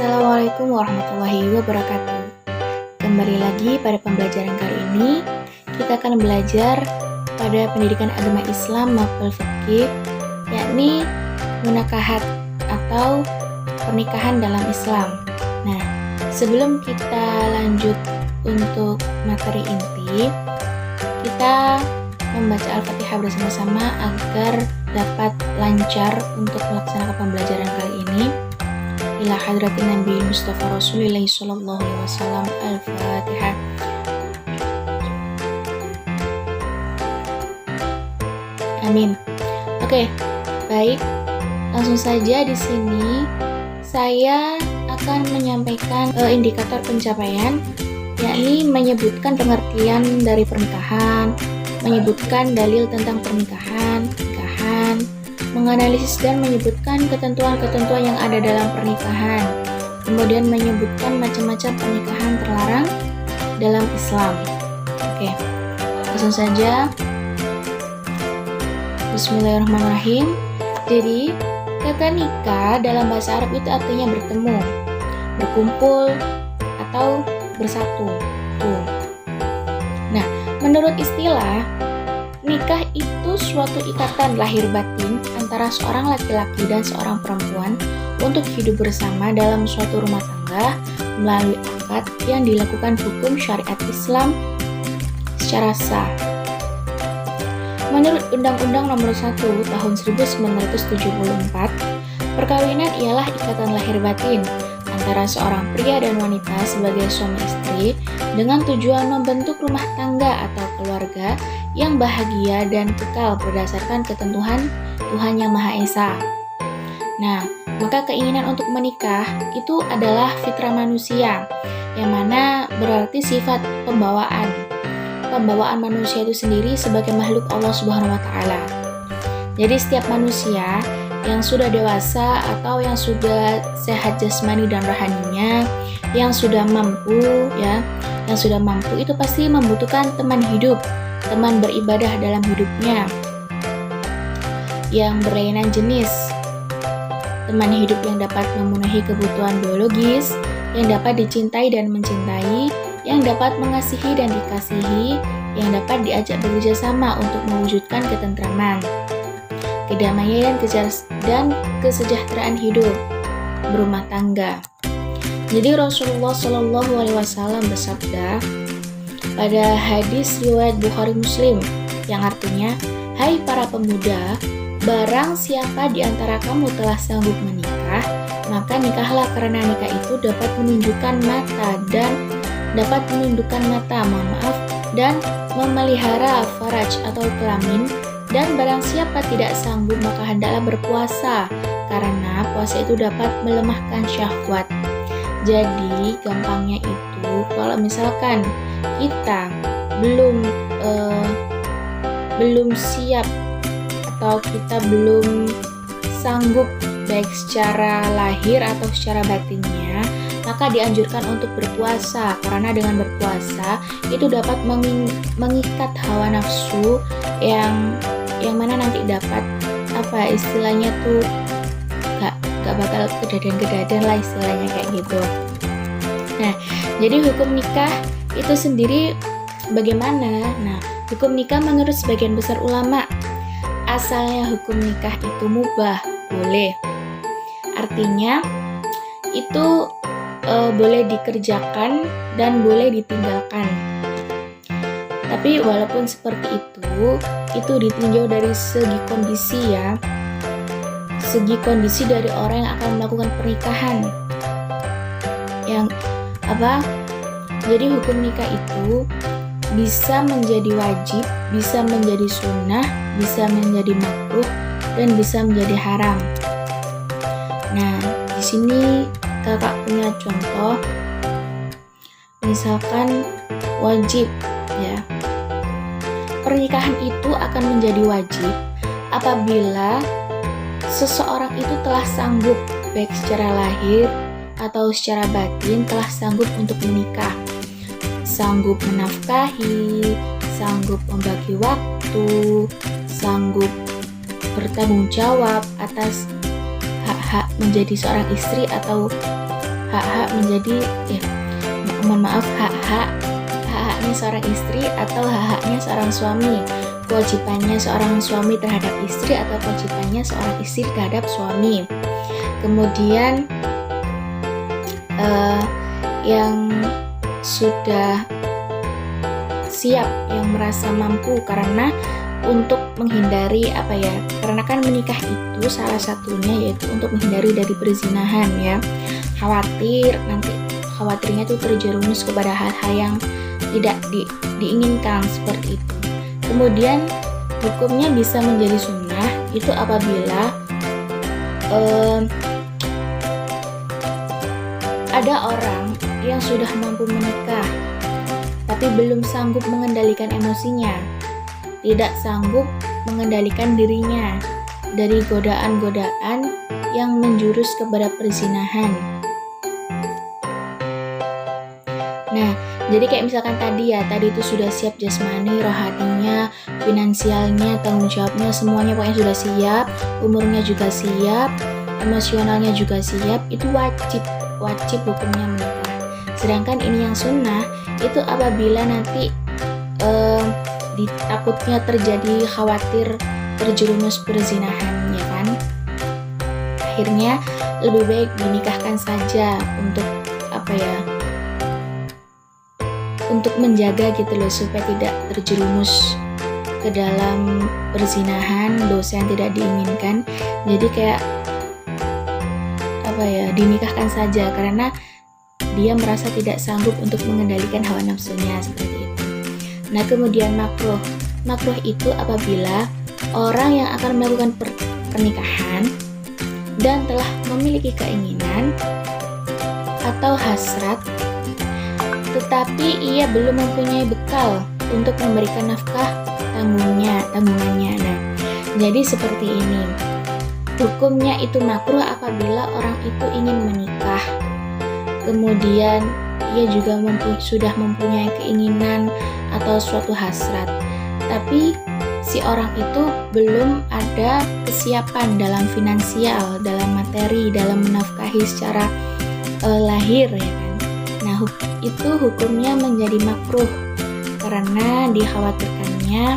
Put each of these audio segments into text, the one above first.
Assalamualaikum warahmatullahi wabarakatuh. Kembali lagi pada pembelajaran kali ini, kita akan belajar pada pendidikan agama Islam mapel fikih, yakni munakahat atau pernikahan dalam Islam. Nah, sebelum kita lanjut untuk materi inti, kita membaca Al-Fatihah bersama-sama agar dapat lancar untuk melaksanakan pembelajaran kali ini. Ila hadratin Nabi Mustafa Rasulullah sallallahu alaihi wasallam. Al-Fatihah. Amin. Oke, baik. Langsung saja di sini saya akan menyampaikan indikator pencapaian, yakni menyebutkan pengertian dari pernikahan, menyebutkan dalil tentang pernikahan, menganalisis dan menyebutkan ketentuan-ketentuan yang ada dalam pernikahan, kemudian menyebutkan macam-macam pernikahan terlarang dalam Islam. Oke, langsung saja. Bismillahirrahmanirrahim. Jadi, kata nikah dalam bahasa Arab itu artinya bertemu, berkumpul, atau bersatu. Tuh. Nah, menurut istilah, nikah itu suatu ikatan lahir batin antara seorang laki-laki dan seorang perempuan untuk hidup bersama dalam suatu rumah tangga melalui akad yang dilakukan hukum syariat Islam secara sah. Menurut Undang-Undang Nomor 1 Tahun 1974, perkawinan ialah ikatan lahir batin antara seorang pria dan wanita sebagai suami istri dengan tujuan membentuk rumah tangga atau keluarga yang bahagia dan kekal berdasarkan ketentuan Tuhan Yang Maha Esa. Nah, maka keinginan untuk menikah itu adalah fitrah manusia, yang mana berarti sifat pembawaan manusia itu sendiri sebagai makhluk Allah Subhanahu wa Ta'ala. Jadi setiap manusia yang sudah dewasa atau yang sudah sehat jasmani dan rohaninya, yang sudah mampu itu pasti membutuhkan teman hidup, teman beribadah dalam hidupnya yang berlainan jenis, teman hidup yang dapat memenuhi kebutuhan biologis, yang dapat dicintai dan mencintai, yang dapat mengasihi dan dikasihi, yang dapat diajak bekerja sama untuk mewujudkan ketentraman, kedamaian dan kesejahteraan hidup berumah tangga. Jadi Rasulullah Shallallahu Alaihi Wasallam bersabda pada hadis riwayat Bukhari Muslim yang artinya, hai para pemuda, barang siapa di antara kamu telah sanggup menikah, maka nikahlah, karena nikah itu dapat menundukkan mata, dan memelihara faraj atau kelamin. Dan barang siapa tidak sanggup, maka hendaklah berpuasa, karena puasa itu dapat melemahkan syahwat. Jadi gampangnya itu, kalau misalkan kita belum siap atau kita belum sanggup baik secara lahir atau secara batinnya, maka dianjurkan untuk berpuasa, karena dengan berpuasa itu dapat mengikat hawa nafsu yang mana nanti dapat istilahnya tuh gak bakal kedaden lah istilahnya kayak gitu. Nah, jadi hukum nikah itu sendiri bagaimana? Nah, hukum nikah menurut sebagian besar ulama, asalnya hukum nikah itu mubah, boleh. Artinya itu boleh dikerjakan dan boleh ditinggalkan. Tapi walaupun seperti itu ditinjau dari segi kondisi ya. Segi kondisi dari orang yang akan melakukan pernikahan. Jadi hukum nikah itu bisa menjadi wajib, bisa menjadi sunnah, bisa menjadi makruh, dan bisa menjadi haram. Nah, di sini kakak punya contoh, misalkan wajib ya. Pernikahan itu akan menjadi wajib apabila seseorang itu telah sanggup baik secara lahir atau secara batin telah sanggup untuk menikah, sanggup menafkahi, sanggup membagi waktu, sanggup bertanggung jawab atas hak-hak menjadi seorang istri atau hak-hak menjadi hak-haknya seorang istri atau hak-haknya seorang suami, kewajibannya seorang suami terhadap istri atau kewajibannya seorang istri terhadap suami. Kemudian yang sudah siap, yang merasa mampu, karena untuk menghindari karena kan menikah itu salah satunya yaitu untuk menghindari dari perzinahan ya. Khawatirnya itu terjerumus kepada hal-hal yang tidak diinginkan seperti itu. Kemudian hukumnya bisa menjadi sunnah itu apabila ada orang yang sudah mampu menikah tapi belum sanggup mengendalikan emosinya, tidak sanggup mengendalikan dirinya dari godaan-godaan yang menjurus kepada perzinahan. Nah, jadi kayak misalkan tadi itu sudah siap jasmani, rohaninya, finansialnya, tanggung jawabnya, semuanya pokoknya sudah siap, umurnya juga siap, emosionalnya juga siap, itu wajib hukumnya menikah. Sedangkan ini yang sunnah itu apabila nanti takutnya terjadi khawatir terjerumus perzinahan, ya kan? Akhirnya lebih baik dinikahkan saja untuk menjaga gitu loh, supaya tidak terjerumus ke dalam perzinahan, dosa yang tidak diinginkan. Jadi kayak dinikahkan saja karena dia merasa tidak sanggup untuk mengendalikan hawa nafsunya seperti itu. Nah, kemudian makruh itu apabila orang yang akan melakukan pernikahan dan telah memiliki keinginan atau hasrat, tetapi ia belum mempunyai bekal untuk memberikan nafkah tanggungannya. Nah, jadi seperti ini. Hukumnya itu makruh apabila orang itu ingin menikah, kemudian ia juga sudah mempunyai keinginan atau suatu hasrat, tapi si orang itu belum ada kesiapan dalam finansial, dalam materi, dalam menafkahi secara lahir, ya kan. Nah, itu hukumnya menjadi makruh karena dikhawatirkannya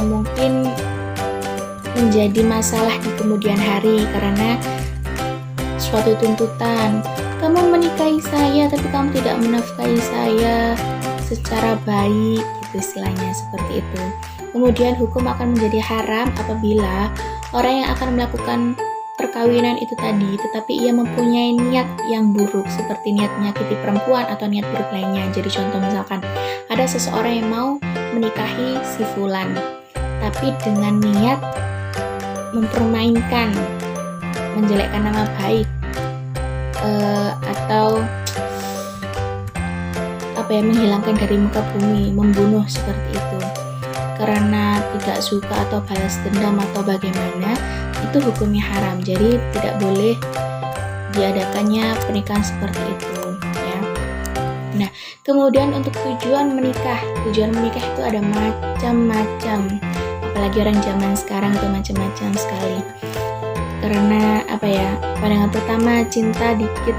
mungkin menjadi masalah di kemudian hari karena suatu tuntutan, kamu menikahi saya tapi kamu tidak menafkahi saya secara baik, gitu istilahnya seperti itu. Kemudian hukum akan menjadi haram apabila orang yang akan melakukan perkawinan itu tadi tetapi ia mempunyai niat yang buruk, seperti niat menyakiti perempuan atau niat buruk lainnya. Jadi contoh misalkan ada seseorang yang mau menikahi si fulan tapi dengan niat mempermainkan, menjelekkan nama baik, atau menghilangkan dari muka bumi, membunuh seperti itu karena tidak suka atau balas dendam atau bagaimana, itu hukumnya haram. Jadi tidak boleh diadakannya pernikahan seperti itu ya. Nah, kemudian untuk tujuan menikah itu ada macam-macam, apalagi orang zaman sekarang itu macam-macam sekali. Karena pandangan pertama cinta dikit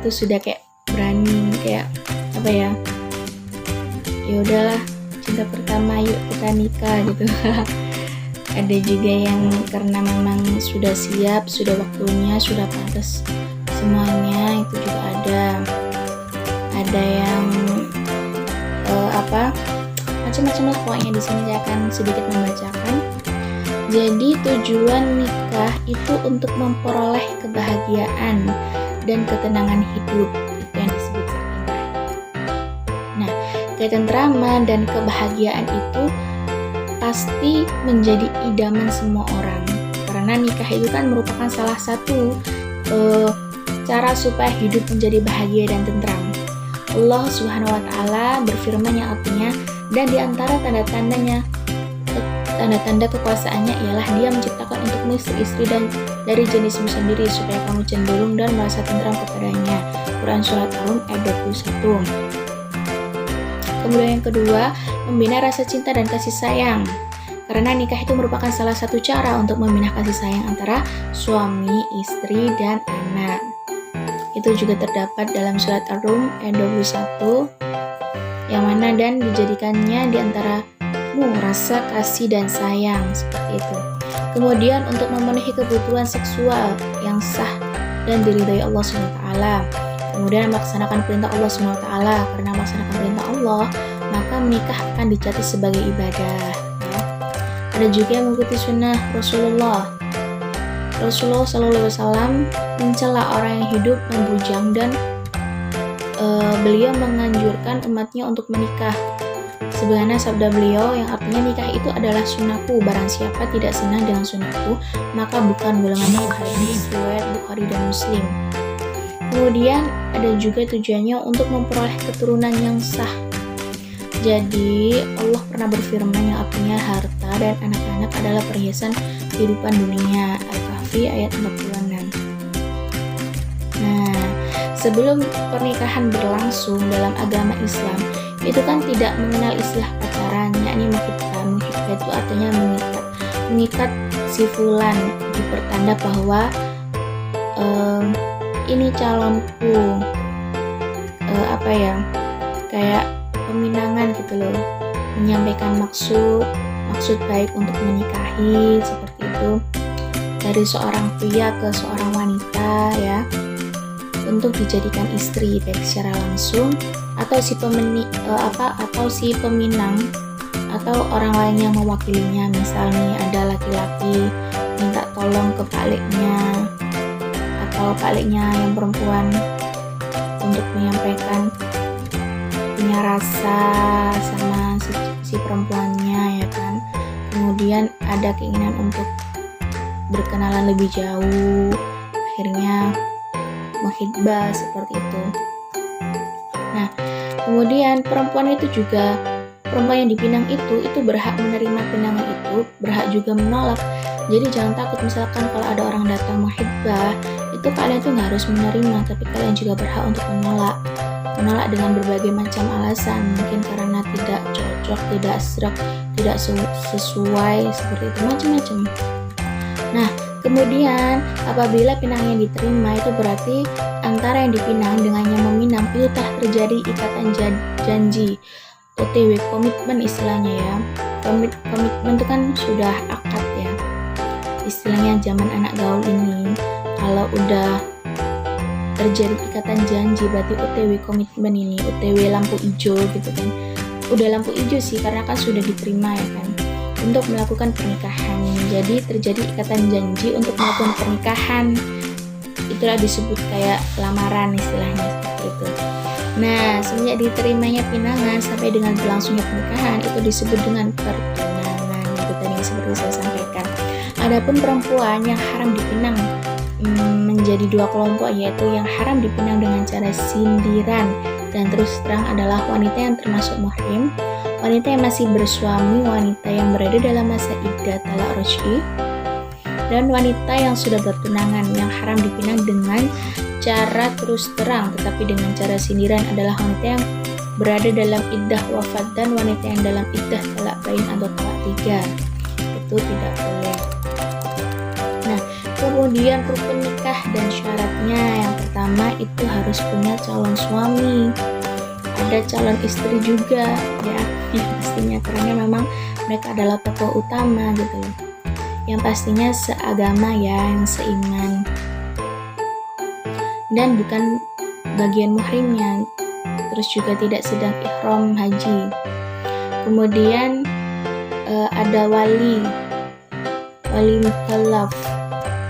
itu sudah kayak berani, kayak ya udahlah cinta pertama yuk kita nikah gitu. Ada juga yang karena memang sudah siap, sudah waktunya, sudah pantas semuanya, itu juga ada yang macam-macam lah pokoknya. Di sini saya akan sedikit membacakan. Jadi tujuan nikah itu untuk memperoleh kebahagiaan dan ketenangan hidup, itu yang disebut sakinah. Nah, ketentraman dan kebahagiaan itu pasti menjadi idaman semua orang, karena nikah itu kan merupakan salah satu cara supaya hidup menjadi bahagia dan tentram. Allah Subhanahu wa Ta'ala berfirman yang artinya, dan di antara tanda-tanda kekuasaannya ialah Dia menciptakan untukmu istri-istri dan dari jenismu sendiri supaya kamu cenderung dan merasa tentram kepadanya. Quran Surat Al-Rum ayat 21. Kemudian yang kedua, membina rasa cinta dan kasih sayang. Karena nikah itu merupakan salah satu cara untuk membina kasih sayang antara suami, istri, dan anak. Itu juga terdapat dalam surat Ar-Rum ayat 21, yang mana dan dijadikannya di antaramu rasa kasih dan sayang, seperti itu. Kemudian untuk memenuhi kebutuhan seksual yang sah dan diridhai Allah SWT, kemudian melaksanakan perintah Allah SWT, karena melaksanakan perintah Allah maka menikah akan dicatat sebagai ibadah, ya. Ada juga yang mengikuti sunnah Rasulullah SAW mencela orang yang hidup membujang, dan beliau menganjurkan umatnya untuk menikah. Sebagaimana sabda beliau yang artinya nikah itu adalah sunnahku, barang siapa tidak senang dengan sunnahku maka bukan golonganku. Hadis riwayat Bukhari dan Muslim. Kemudian ada juga tujuannya untuk memperoleh keturunan yang sah. Jadi Allah pernah berfirman yang artinya harta dan anak-anak adalah perhiasan kehidupan dunia. Al-Kahfi ayat 46. Nah, sebelum pernikahan berlangsung dalam agama Islam, itu kan tidak mengenal istilah pacaran, yakni mengikat. Mengikat itu artinya mengikat si fulan, dipertanda bahwa ini calonku, kayak peminangan gitu loh, menyampaikan maksud baik untuk menikahi, seperti itu, dari seorang pria ke seorang wanita, ya, untuk dijadikan istri baik secara langsung atau si peminang atau orang lain yang mewakilinya. Misalnya ada laki-laki minta tolong ke pakliknya atau pakliknya yang perempuan untuk menyampaikan punya rasa sama si perempuannya, ya kan. Kemudian ada keinginan untuk berkenalan lebih jauh, akhirnya menghitbah, seperti itu. Nah, kemudian perempuan yang dipinang itu berhak menerima pinangan itu, berhak juga menolak. Jadi jangan takut misalkan kalau ada orang datang menghitbah, itu kalian tuh nggak harus menerima, tapi kalian juga berhak untuk menolak dengan berbagai macam alasan, mungkin karena tidak cocok, tidak serak, tidak sesuai, seperti itu, macam-macam. Nah, kemudian apabila pinangnya diterima, itu berarti antara yang dipinang dengan yang meminang itu telah terjadi ikatan janji, OTW, komitmen istilahnya, ya. Komitmen itu kan sudah akad, ya, istilahnya zaman anak gaul ini. Kalau udah terjadi ikatan janji berarti OTW komitmen ini, OTW lampu hijau gitu kan. Udah lampu hijau sih karena kan sudah diterima, ya kan, untuk melakukan pernikahan. Jadi terjadi ikatan janji untuk melakukan pernikahan. Itulah disebut kayak lamaran istilahnya, seperti itu. Nah, semenjak diterimanya pinangan sampai dengan berlangsungnya pernikahan itu disebut dengan pertunangan. Itu tadi seperti saya sampaikan. Adapun perempuan yang haram dipinang menjadi dua kelompok, yaitu yang haram dipinang dengan cara sindiran dan terus terang adalah wanita yang termasuk muhrim, wanita yang masih bersuami, wanita yang berada dalam masa iddah talaq raj'i, dan wanita yang sudah bertunangan. Yang haram dipinang dengan cara terus terang tetapi dengan cara sindiran adalah wanita yang berada dalam iddah wafat dan wanita yang dalam iddah talaq bain atau talaq 3. Itu tidak boleh. Nah, kemudian rukun nikah dan syaratnya, yang pertama itu harus punya calon suami, ada calon istri juga, ya pastinya, karena memang mereka adalah tokoh utama gitu loh, yang pastinya seagama, ya, yang seiman dan bukan bagian muhrimnya, terus juga tidak sedang ihram haji. Kemudian ada wali mukallaf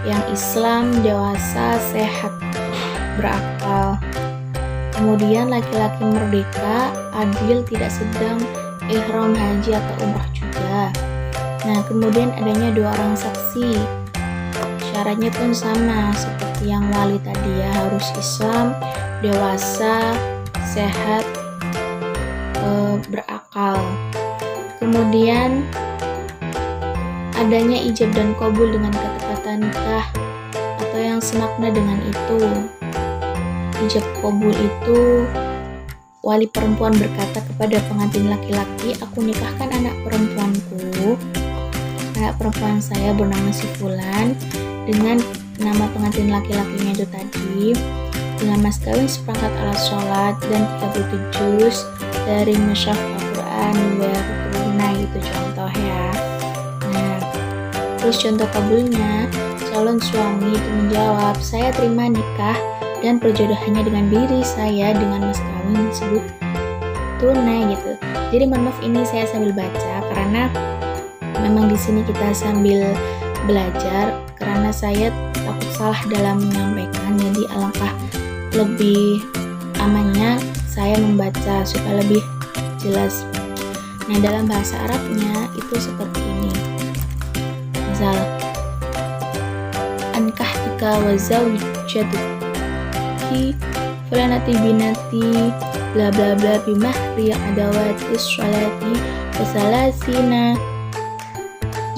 yang Islam, dewasa, sehat, berakal. Kemudian laki-laki merdeka, adil, tidak sedang ihram haji atau umrah juga. Nah, kemudian adanya 2 orang saksi. Syaratnya pun sama seperti yang wali tadi, ya, harus Islam, dewasa, sehat, berakal. Kemudian adanya ijab dan qabul dengan kata-kata nikah atau yang semakna dengan itu. Ijab qabul itu wali perempuan berkata kepada pengantin laki-laki, aku nikahkan anak perempuan saya bernama si fulan dengan nama pengantin laki-lakinya itu tadi dengan mas kawin seperangkat alat sholat dan 30 juz dari mushaf Al-Quran dibayar tunai, itu contoh ya. Nah, terus contoh kabulnya, calon suami itu menjawab, saya terima nikah dan perjodohannya dengan diri saya dengan mas kawin tersebut tunai gitu. Jadi mohon maaf, ini saya sambil baca karena memang di sini kita sambil belajar, karena saya takut salah dalam menyampaikan, jadi alangkah lebih amannya saya membaca supaya lebih jelas. Nah, dalam bahasa Arabnya itu seperti ini. Misal, ankah tika wa zawjatuki fulanati binati bla bla bla bimahri adawatis sholati wasalasina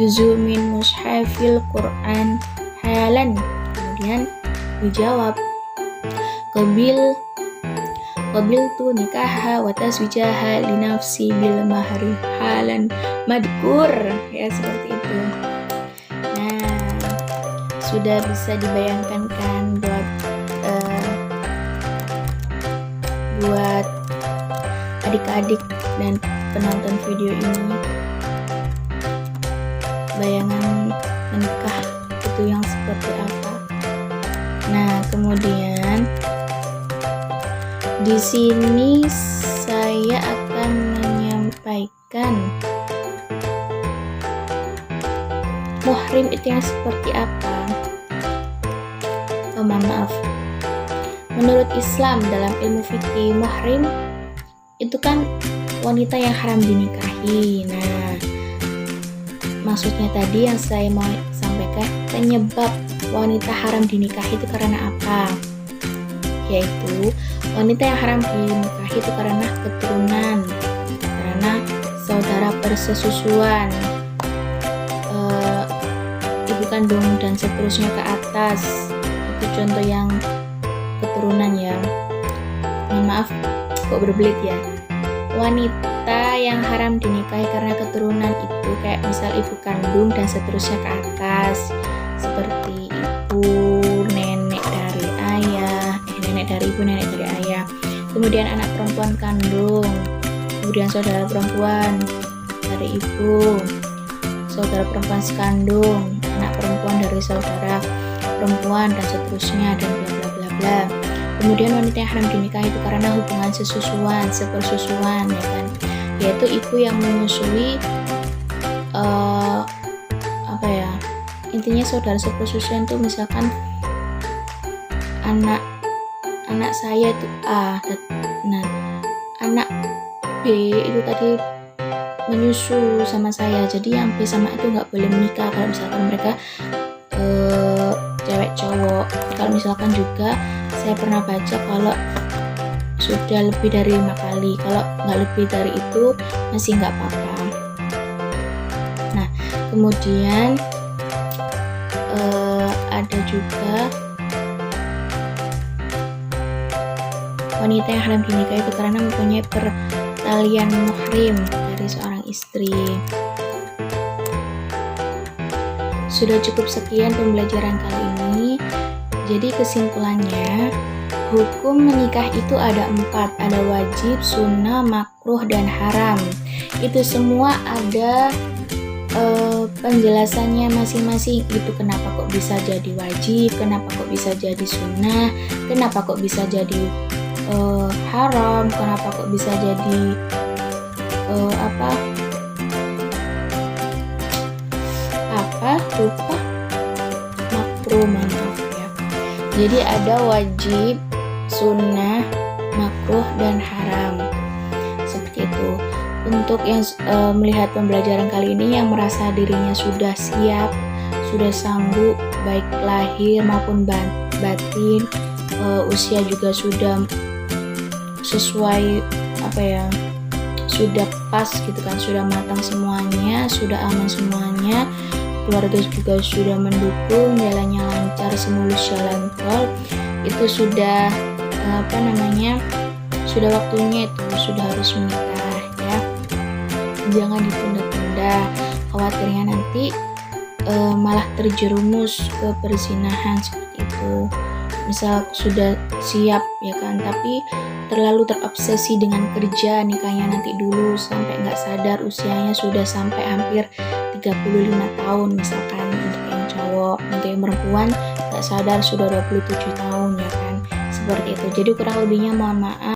juzu min mushafil Quran halan. Kemudian dijawab, qabil tu nikaha wa taswijaha li nafsi bil mahri halan madkur, ya seperti itu. Nah, sudah bisa dibayangkan kan buat adik-adik dan penonton video ini, bayangan menikah itu yang seperti apa. Nah, kemudian di sini saya akan menyampaikan muhrim itu yang seperti apa. Oh, maaf. Menurut Islam dalam ilmu fikih, muhrim itu kan wanita yang haram dinikahi. Nah, maksudnya tadi yang saya mau sampaikan, penyebab wanita haram dinikahi itu karena apa? Yaitu wanita yang haram dinikahi itu karena keturunan, karena saudara persesusuan, ibu kandung dan seterusnya ke atas. Itu contoh yang keturunan ya. Mohon maaf kok berbelit ya. Wanita yang haram dinikahi karena keturunan itu kayak misal ibu kandung dan seterusnya ke atas, seperti ibu, nenek dari ayah, nenek dari ibu, nenek dari ayah. Kemudian anak perempuan kandung, kemudian saudara perempuan dari ibu, saudara perempuan sekandung, anak perempuan dari saudara perempuan dan seterusnya, dan bla bla bla bla. Kemudian wanita yang haram dinikahi itu karena hubungan sesusuan, sepersusuan, ya kan, yaitu ibu yang menyusui, intinya saudara sepersusuan itu misalkan anak saya itu A, nah anak B itu tadi menyusu sama saya, jadi yang B sama itu nggak boleh menikah kalau misalkan mereka cewek cowok. Kalau misalkan juga saya pernah baca kalau sudah lebih dari 5 kali, kalau nggak lebih dari itu masih nggak apa-apa. Nah, kemudian ada juga wanita yang haram dinikahi itu karena mempunyai pertalian muhrim dari seorang istri. Sudah cukup sekian pembelajaran kali ini. Jadi kesimpulannya, hukum menikah itu ada 4, ada wajib, sunnah, makruh, dan haram. Itu semua ada penjelasannya masing-masing. Itu kenapa kok bisa jadi wajib, kenapa kok bisa jadi sunnah, kenapa kok bisa jadi haram, kenapa kok bisa jadi lupa makruh, maaf ya. Jadi ada wajib, sunnah, makruh, dan haram, seperti itu. Untuk yang melihat pembelajaran kali ini, yang merasa dirinya sudah siap, sudah sanggup, baik lahir maupun batin, usia juga sudah sesuai sudah pas gitu kan, sudah matang semuanya, sudah aman semuanya, keluarga juga sudah mendukung, jalannya lancar, semulus jalan tol, itu sudah sudah waktunya, itu sudah harus menikah ya. Jangan ditunda-tunda, khawatirnya nanti malah terjerumus ke perzinahan seperti itu. misal sudah siap ya kan, tapi terlalu terobsesi dengan kerja, nikahnya nanti dulu sampai nggak sadar usianya sudah sampai hampir 35 tahun misalkan untuk yang cowok. Untuk yang perempuan nggak sadar sudah 27 tahun ya kan, seperti itu. Jadi kurang lebihnya mohon maaf.